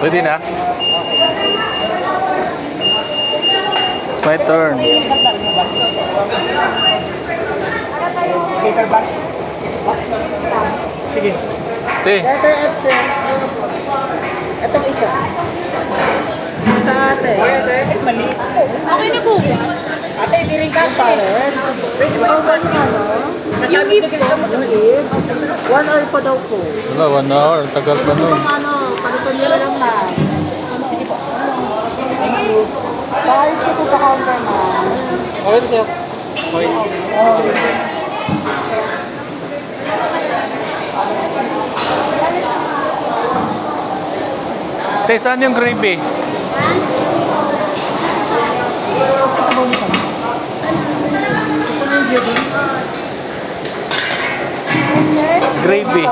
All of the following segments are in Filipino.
Pwede na? It's my turn. Paper bag. Sige. Te, Letter F, sir. Itong isa. Sa ate. Mali. Okay na po. Ate, hindi rin kasha. Pares. Pwede ba Ikaw ba yung ano? Yung gift po. Yung gift. 1 hour pa daw po. wala, 1 hour. Tagal pa nun. Kung ano, palitan nyo na lang na. Thank you. Paris ko po sa counter, ma'am. Okay na, sir. Okay. Te, saan yung gravy? Gravy.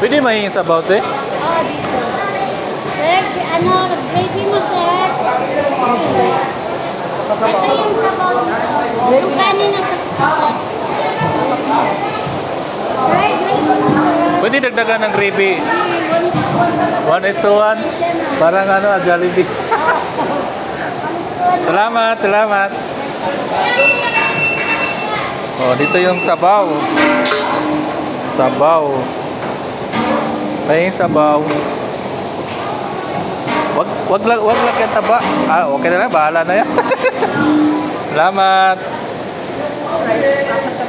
Pwede mahingin sa about eh? Oh, dito. Sir, ano, gravy mo, sir. Ito yung sabaw dito. Yung kanin na sabaw. Sir, gravy mo, sir. Pwede dagdagan ng gravy. 1:1. 1:1. Parang ano, Jollibee. Salamat, salamat. Oh, dito yung sabaw. Sabaw. May sabaw. Wag lang yung taba. Ah, okay na lang, bahala na yan. Salamat.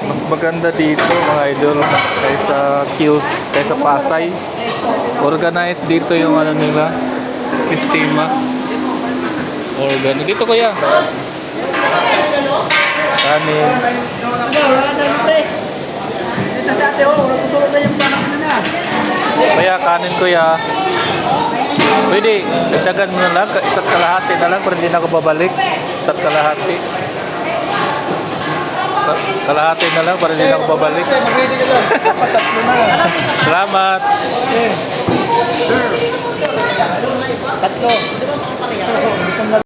Mas maganda dito mga idol kaysa queues, kaysa Pasay. Organized dito yung ano nila, sistema. Organ. Dito kuya. Kanin. Kuya, kanin kuya. Pwede, dagdagan mo na lang. Isa't kalahati na lang para hindi na ako babalik. Isa't kalahati. Kalahati na lang para hindi na ako babalik. Salamat. Tatlo.